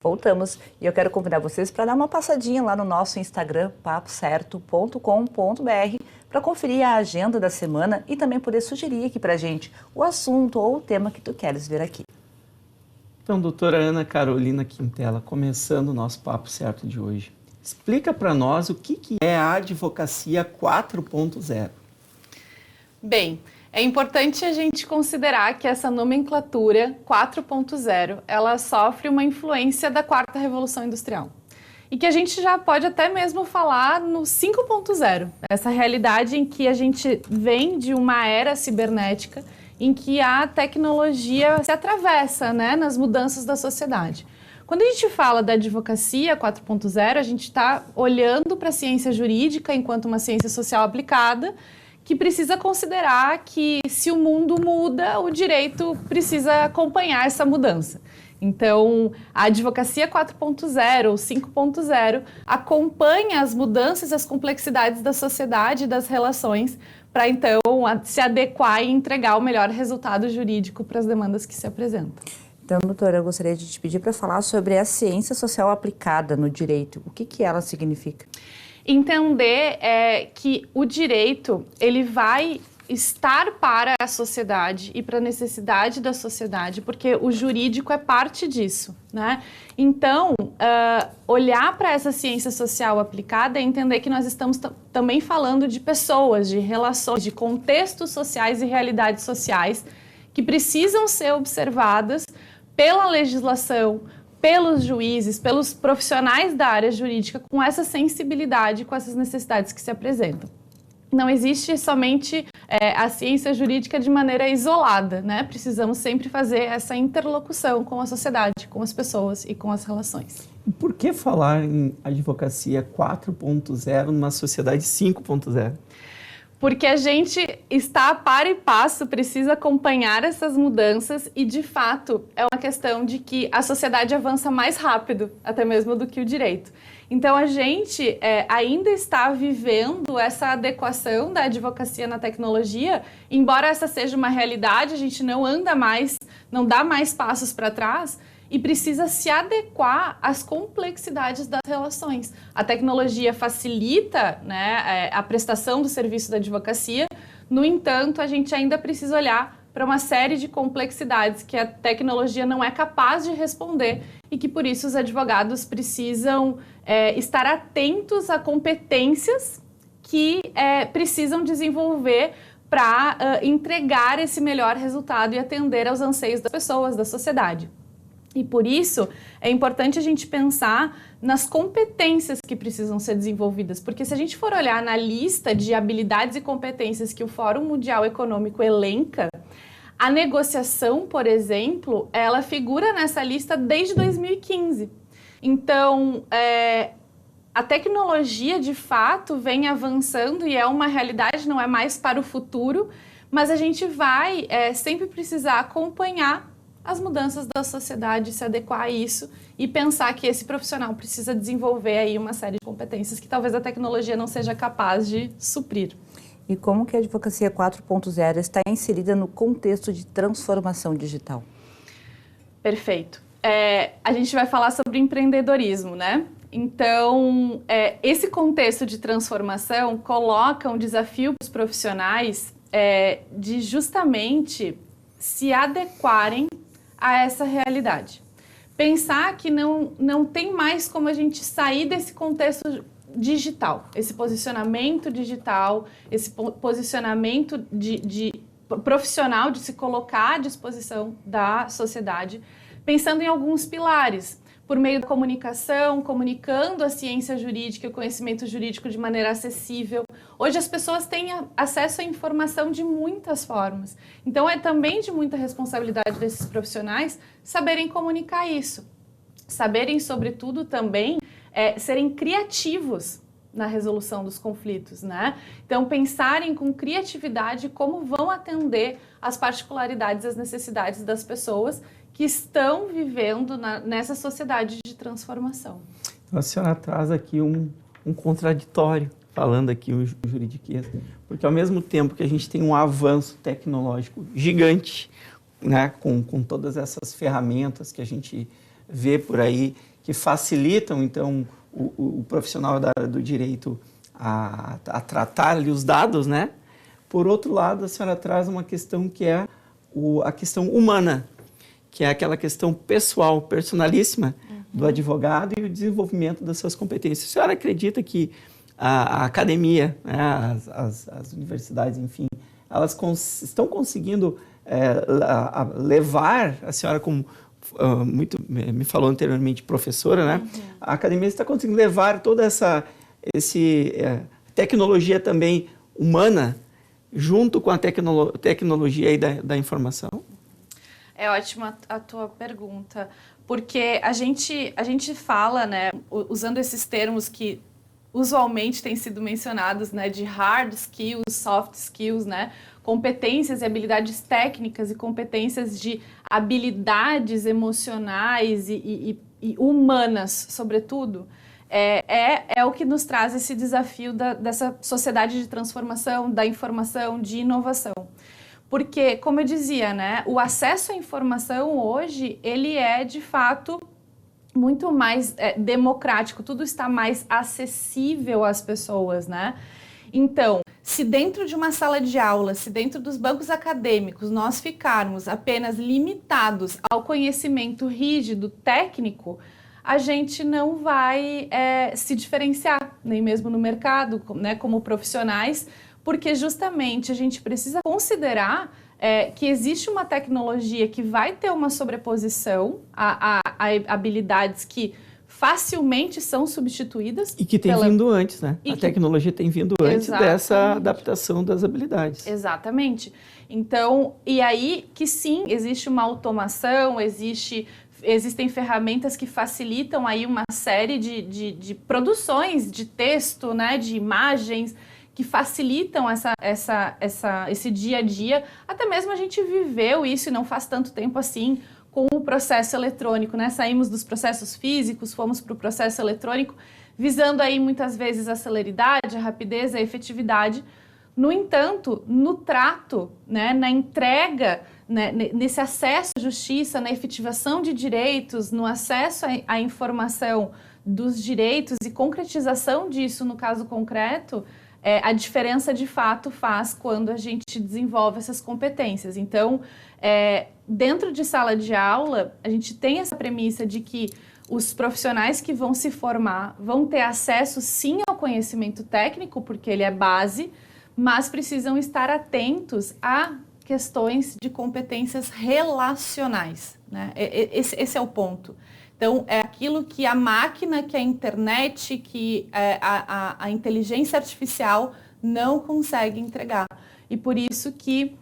Voltamos e eu quero convidar vocês para dar uma passadinha lá no nosso Instagram, papocerto.com.br, para conferir a agenda da semana e também poder sugerir aqui para a gente o assunto ou o tema que tu queres ver aqui. Então, doutora Ana Carolina Quintela, começando o nosso Papo Certo de hoje, explica para nós o que é a Advocacia 4.0. Bem, é importante a gente considerar que essa nomenclatura 4.0, ela sofre uma influência da quarta revolução industrial. E que a gente já pode até mesmo falar no 5.0, essa realidade em que a gente vem de uma era cibernética em que a tecnologia se atravessa, né, nas mudanças da sociedade. Quando a gente fala da advocacia 4.0, a gente está olhando para a ciência jurídica enquanto uma ciência social aplicada, que precisa considerar que se o mundo muda, o direito precisa acompanhar essa mudança. Então, a advocacia 4.0 ou 5.0 acompanha as mudanças e as complexidades da sociedade e das relações para, então, se adequar e entregar o melhor resultado jurídico para as demandas que se apresentam. Então, doutora, eu gostaria de te pedir para falar sobre a ciência social aplicada no direito. O que ela significa? Entender que o direito, ele vai estar para a sociedade e para a necessidade da sociedade, porque o jurídico é parte disso, né? Então, olhar para essa ciência social aplicada é entender que nós estamos também falando de pessoas, de relações, de contextos sociais e realidades sociais que precisam ser observadas pela legislação, pelos juízes, pelos profissionais da área jurídica, com essa sensibilidade, com essas necessidades que se apresentam. Não existe somente a ciência jurídica de maneira isolada, né? Precisamos sempre fazer essa interlocução com a sociedade, com as pessoas e com as relações. Por que falar em advocacia 4.0 numa sociedade 5.0? Porque a gente está a par e passo, precisa acompanhar essas mudanças e, de fato, é uma questão de que a sociedade avança mais rápido, até mesmo do que o direito. Então, a gente ainda está vivendo essa adequação da advocacia na tecnologia, embora essa seja uma realidade, a gente não anda mais, não dá mais passos para trás, e precisa se adequar às complexidades das relações. A tecnologia facilita, né, a prestação do serviço da advocacia, no entanto, a gente ainda precisa olhar para uma série de complexidades que a tecnologia não é capaz de responder e que, por isso, os advogados precisam estar atentos a competências que precisam desenvolver para entregar esse melhor resultado e atender aos anseios das pessoas, da sociedade. E por isso é importante a gente pensar nas competências que precisam ser desenvolvidas, porque se a gente for olhar na lista de habilidades e competências que o Fórum Mundial Econômico elenca, a negociação, por exemplo, ela figura nessa lista desde 2015. Então, a tecnologia, de fato, vem avançando e é uma realidade, não é mais para o futuro, mas a gente vai sempre precisar acompanhar as mudanças da sociedade, se adequar a isso e pensar que esse profissional precisa desenvolver aí uma série de competências que talvez a tecnologia não seja capaz de suprir. E como que a advocacia 4.0 está inserida no contexto de transformação digital? Perfeito. A gente vai falar sobre empreendedorismo, né? Então, esse contexto de transformação coloca um desafio para os profissionais de justamente se adequarem a essa realidade. Pensar que não tem mais como a gente sair desse contexto digital, esse posicionamento digital, esse posicionamento de profissional de se colocar à disposição da sociedade, pensando em alguns pilares, por meio da comunicação, comunicando a ciência jurídica e o conhecimento jurídico de maneira acessível. Hoje as pessoas têm acesso à informação de muitas formas. Então é também de muita responsabilidade desses profissionais saberem comunicar isso. Saberem, sobretudo, também serem criativos na resolução dos conflitos, né? Então pensarem com criatividade como vão atender às particularidades, às necessidades das pessoas que estão vivendo nessa sociedade de transformação. Então, a senhora traz aqui um contraditório, falando aqui o juridiquês, porque ao mesmo tempo que a gente tem um avanço tecnológico gigante, né, com todas essas ferramentas que a gente vê por aí que facilitam, então, o profissional do direito a tratar ali os dados, né? Por outro lado, a senhora traz uma questão que é a questão humana, que é aquela questão pessoal, personalíssima do advogado e o desenvolvimento das suas competências. A senhora acredita que a academia, né, as universidades, enfim, elas estão conseguindo levar a senhora como me falou anteriormente professora, né? A academia está conseguindo levar toda essa tecnologia também humana junto com a tecnologia aí da informação? É ótima a tua pergunta, porque a gente fala, né, usando esses termos que usualmente têm sido mencionados, né, de hard skills, soft skills, né, competências e habilidades técnicas e competências de habilidades emocionais e humanas, sobretudo, é o que nos traz esse desafio dessa sociedade de transformação, da informação, de inovação. Porque, como eu dizia, né, o acesso à informação hoje, ele é, de fato, muito mais democrático, tudo está mais acessível às pessoas, né? Então, se dentro de uma sala de aula, se dentro dos bancos acadêmicos, nós ficarmos apenas limitados ao conhecimento rígido, técnico, a gente não vai se diferenciar, nem mesmo no mercado, né, como profissionais, porque justamente a gente precisa considerar que existe uma tecnologia que vai ter uma sobreposição a habilidades que facilmente são substituídas. E que tem vindo antes, né? A tecnologia tem vindo antes dessa adaptação das habilidades. Exatamente. Então, e aí que sim, existe uma automação, existem ferramentas que facilitam aí uma série de produções de texto, né, de imagens, que facilitam esse dia a dia. Até mesmo a gente viveu isso e não faz tanto tempo assim com o processo eletrônico, né? Saímos dos processos físicos, fomos para o processo eletrônico, visando aí muitas vezes a celeridade, a rapidez, a efetividade. No entanto, no trato, né, na entrega, né, nesse acesso à justiça, na efetivação de direitos, no acesso à informação dos direitos e concretização disso no caso concreto, a diferença de fato faz quando a gente desenvolve essas competências. Então, dentro de sala de aula, a gente tem essa premissa de que os profissionais que vão se formar vão ter acesso sim ao conhecimento técnico, porque ele é base, mas precisam estar atentos a questões de competências relacionais, né? Esse é o ponto. Então, é aquilo que a máquina, que a internet, que a inteligência artificial não consegue entregar. E por isso que,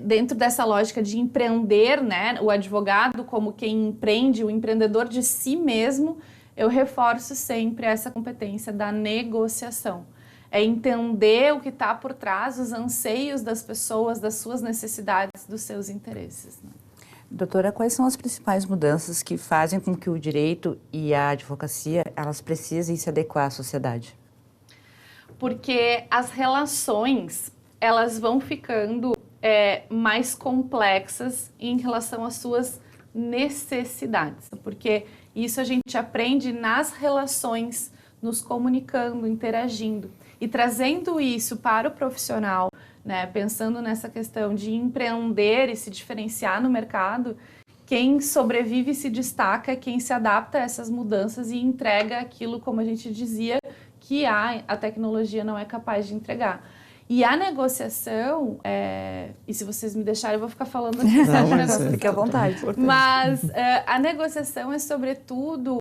dentro dessa lógica de empreender, né, o advogado como quem empreende, o empreendedor de si mesmo, eu reforço sempre essa competência da negociação. É entender o que está por trás, os anseios das pessoas, das suas necessidades, dos seus interesses, né? Doutora, quais são as principais mudanças que fazem com que o direito e a advocacia elas precisem se adequar à sociedade? Porque as relações elas vão ficando mais complexas em relação às suas necessidades. Porque isso a gente aprende nas relações, nos comunicando, interagindo. E trazendo isso para o profissional, né, pensando nessa questão de empreender e se diferenciar no mercado, quem sobrevive e se destaca é quem se adapta a essas mudanças e entrega aquilo, como a gente dizia, que a tecnologia não é capaz de entregar. E a negociação, e se vocês me deixarem, eu vou ficar falando aqui sobre negócio. Fique à vontade. Mas a negociação é, sobretudo,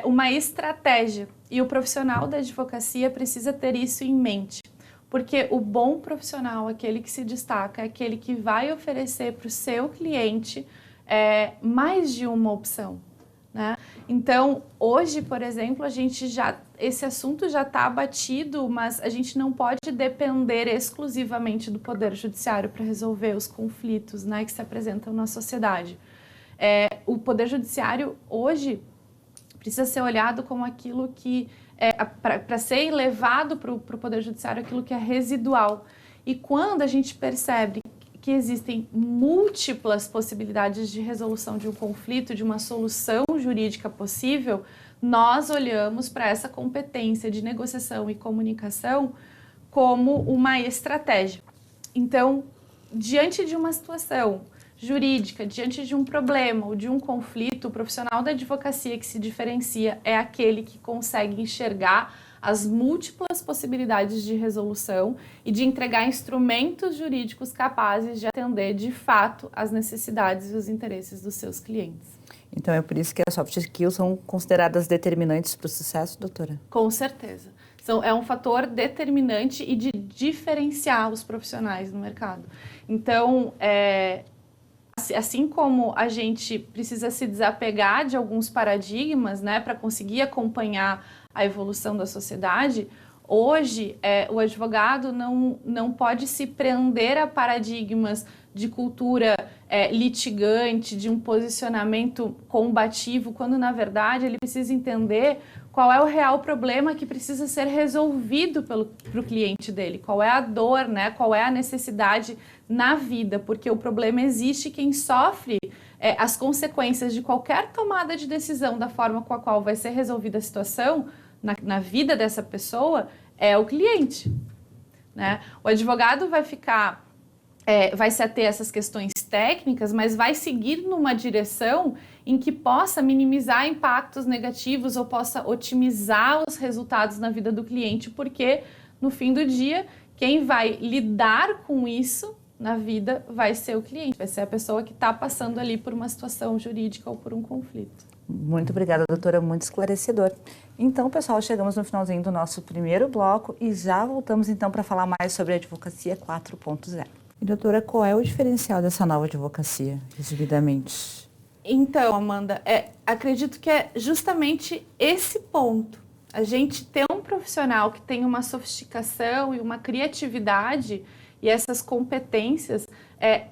uma estratégia. E o profissional da advocacia precisa ter isso em mente. Porque o bom profissional, aquele que se destaca, é aquele que vai oferecer para o seu cliente mais de uma opção, né? Então, hoje, por exemplo, esse assunto já está abatido, mas a gente não pode depender exclusivamente do Poder Judiciário para resolver os conflitos, né, que se apresentam na sociedade. O Poder Judiciário, hoje, precisa ser olhado como aquilo que para ser levado para o Poder Judiciário, aquilo que é residual. E quando a gente percebe que existem múltiplas possibilidades de resolução de um conflito, de uma solução jurídica possível, nós olhamos para essa competência de negociação e comunicação como uma estratégia. Então, diante de uma situação jurídica, diante de um problema ou de um conflito, o profissional da advocacia que se diferencia é aquele que consegue enxergar as múltiplas possibilidades de resolução e de entregar instrumentos jurídicos capazes de atender de fato as necessidades e os interesses dos seus clientes. Então é por isso que as soft skills são consideradas determinantes para o sucesso, doutora? Com certeza. É um fator determinante e de diferenciar os profissionais no mercado. Então, assim como a gente precisa se desapegar de alguns paradigmas, né, para conseguir acompanhar a evolução da sociedade, hoje o advogado não pode se prender a paradigmas de cultura litigante, de um posicionamento combativo, quando na verdade ele precisa entender qual é o real problema que precisa ser resolvido para o cliente dele, qual é a dor, né, qual é a necessidade na vida, porque o problema existe, quem sofre as consequências de qualquer tomada de decisão da forma com a qual vai ser resolvida a situação na vida dessa pessoa é o cliente, né? O advogado vai vai se ater a essas questões técnicas, mas vai seguir numa direção em que possa minimizar impactos negativos ou possa otimizar os resultados na vida do cliente, porque no fim do dia, quem vai lidar com isso na vida vai ser o cliente, vai ser a pessoa que está passando ali por uma situação jurídica ou por um conflito. Muito obrigada, doutora, muito esclarecedor. Então, pessoal, chegamos no finalzinho do nosso primeiro bloco e já voltamos então para falar mais sobre a advocacia 4.0. E, doutora, qual é o diferencial dessa nova advocacia, resumidamente? Então, Amanda, acredito que é justamente esse ponto. A gente ter um profissional que tem uma sofisticação e uma criatividade e essas competências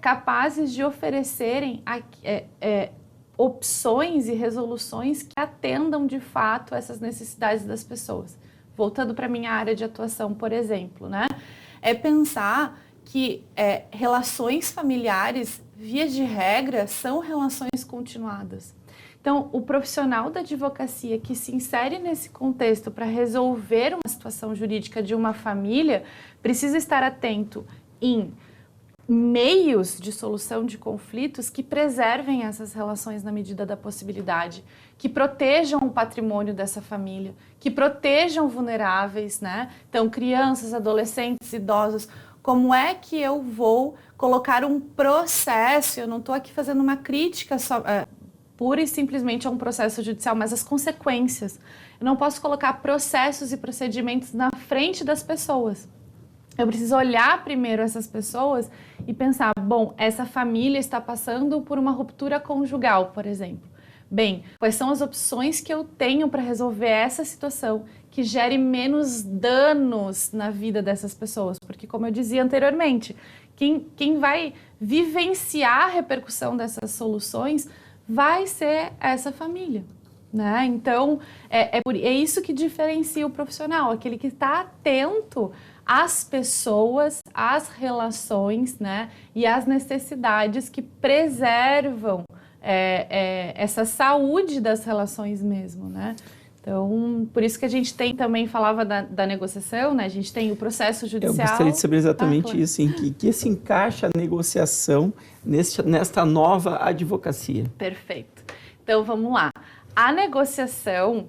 capazes de oferecerem opções e resoluções que atendam de fato essas necessidades das pessoas. Voltando para a minha área de atuação, por exemplo, né? É pensar que relações familiares, via de regra, são relações continuadas. Então, o profissional da advocacia que se insere nesse contexto para resolver uma situação jurídica de uma família precisa estar atento em meios de solução de conflitos que preservem essas relações na medida da possibilidade, que protejam o patrimônio dessa família, que protejam vulneráveis, né? Então, crianças, adolescentes, idosos. Como é que eu vou colocar um processo? Eu não estou aqui fazendo uma crítica pura e simplesmente a um processo judicial, mas as consequências. Eu não posso colocar processos e procedimentos na frente das pessoas. Eu preciso olhar primeiro essas pessoas e pensar, bom, essa família está passando por uma ruptura conjugal, por exemplo. Bem, quais são as opções que eu tenho para resolver essa situação que gere menos danos na vida dessas pessoas? Porque, como eu dizia anteriormente, quem vai vivenciar a repercussão dessas soluções vai ser essa família, né? Então, é isso que diferencia o profissional, aquele que está atento às pessoas, às relações, né? E às necessidades que preservam essa saúde das relações mesmo, né? Então, por isso que a gente tem também, falava da negociação, né? A gente tem o processo judicial. Eu gostaria de saber exatamente isso, em que se encaixa a negociação nesta nova advocacia. Perfeito. Então, vamos lá. A negociação,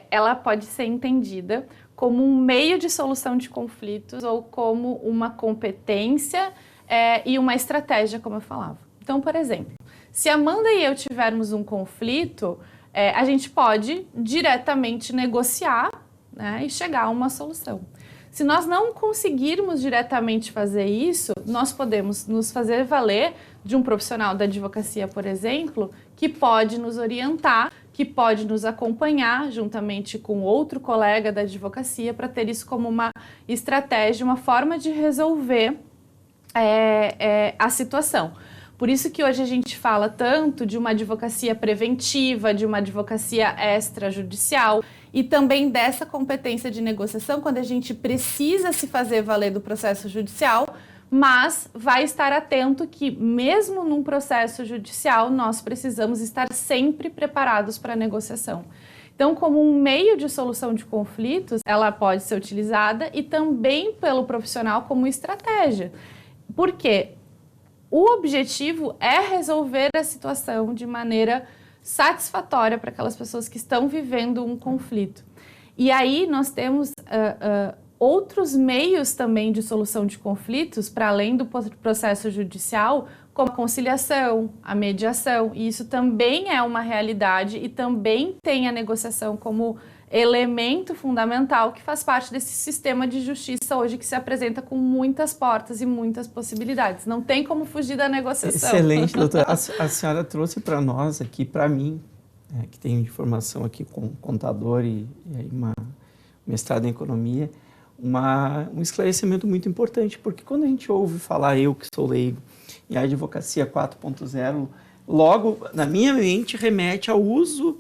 ela pode ser entendida como um meio de solução de conflitos ou como uma competência e uma estratégia, como eu falava. Então, por exemplo, se a Amanda e eu tivermos um conflito, a gente pode diretamente negociar, né, e chegar a uma solução. Se nós não conseguirmos diretamente fazer isso, nós podemos nos fazer valer de um profissional da advocacia, por exemplo, que pode nos orientar, que pode nos acompanhar juntamente com outro colega da advocacia para ter isso como uma estratégia, uma forma de resolver a situação. Por isso que hoje a gente fala tanto de uma advocacia preventiva, de uma advocacia extrajudicial e também dessa competência de negociação quando a gente precisa se fazer valer do processo judicial, mas vai estar atento que, mesmo num processo judicial, nós precisamos estar sempre preparados para a negociação. Então, como um meio de solução de conflitos, ela pode ser utilizada e também pelo profissional como estratégia. Por quê? O objetivo é resolver a situação de maneira satisfatória para aquelas pessoas que estão vivendo um conflito. E aí nós temos outros meios também de solução de conflitos, para além do processo judicial, como a conciliação, a mediação. E isso também é uma realidade e também tem a negociação como elemento fundamental que faz parte desse sistema de justiça hoje que se apresenta com muitas portas e muitas possibilidades. Não tem como fugir da negociação. Excelente, doutora. A senhora trouxe para nós aqui, para mim, que tenho de formação aqui como contador e uma mestrado em economia, um esclarecimento muito importante, porque quando a gente ouve falar, eu que sou leigo, em advocacia 4.0, logo na minha mente remete ao uso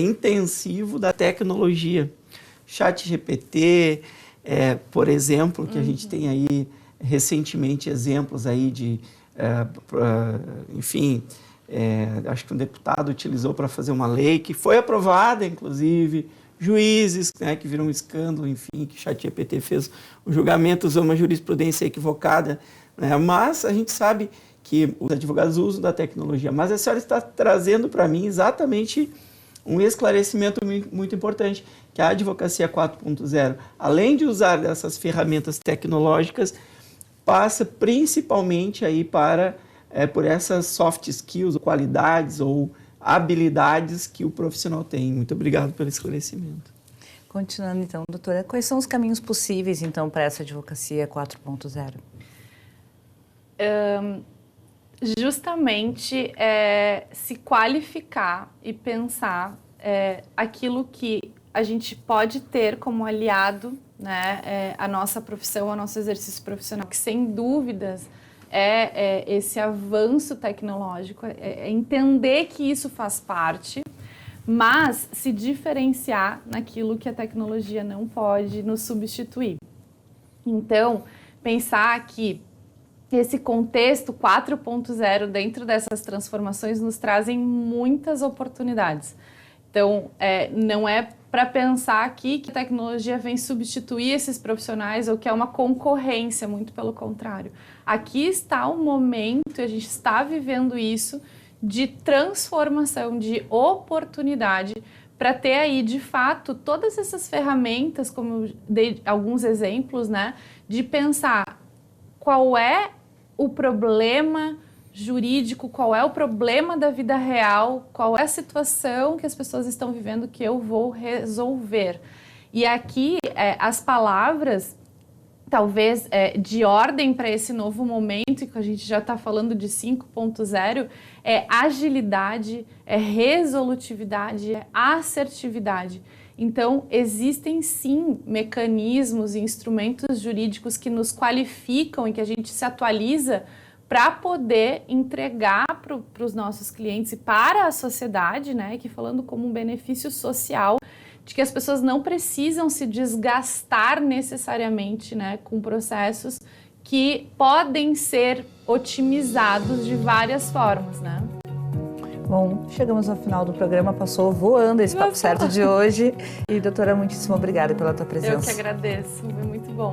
intensivo da tecnologia. ChatGPT, por exemplo, que a gente tem aí recentemente exemplos aí de, enfim, acho que um deputado utilizou para fazer uma lei que foi aprovada, inclusive, juízes, né, que viram um escândalo, enfim, que o ChatGPT fez um julgamento, usou uma jurisprudência equivocada, né, mas a gente sabe que os advogados usam da tecnologia, mas a senhora está trazendo para mim exatamente um esclarecimento muito importante, que a advocacia 4.0, além de usar dessas ferramentas tecnológicas, passa principalmente aí por essas soft skills, qualidades ou habilidades que o profissional tem. Muito obrigado pelo esclarecimento. Continuando então, doutora, quais são os caminhos possíveis então para essa advocacia 4.0? Justamente se qualificar e pensar aquilo que a gente pode ter como aliado, né, a nossa profissão, o nosso exercício profissional, que sem dúvidas esse avanço tecnológico, entender que isso faz parte, mas se diferenciar naquilo que a tecnologia não pode nos substituir. Então, pensar que esse contexto 4.0 dentro dessas transformações nos trazem muitas oportunidades. Então, não é para pensar aqui que a tecnologia vem substituir esses profissionais ou que é uma concorrência, muito pelo contrário. Aqui está o momento, a gente está vivendo isso, de transformação, de oportunidade, para ter aí, de fato, todas essas ferramentas, como eu dei alguns exemplos, né, de pensar qual é o problema jurídico, qual é o problema da vida real, qual é a situação que as pessoas estão vivendo que eu vou resolver. E aqui, as palavras, talvez, de ordem para esse novo momento, que a gente já está falando de 5.0, é agilidade, é resolutividade, é assertividade. Então, existem sim mecanismos e instrumentos jurídicos que nos qualificam e que a gente se atualiza para poder entregar para os nossos clientes e para a sociedade, né, que falando como um benefício social, de que as pessoas não precisam se desgastar necessariamente, né, com processos que podem ser otimizados de várias formas, né? Bom, chegamos ao final do programa, passou voando esse Papo Certo de hoje. E, doutora, muitíssimo obrigada pela tua presença. Eu que agradeço, foi muito bom.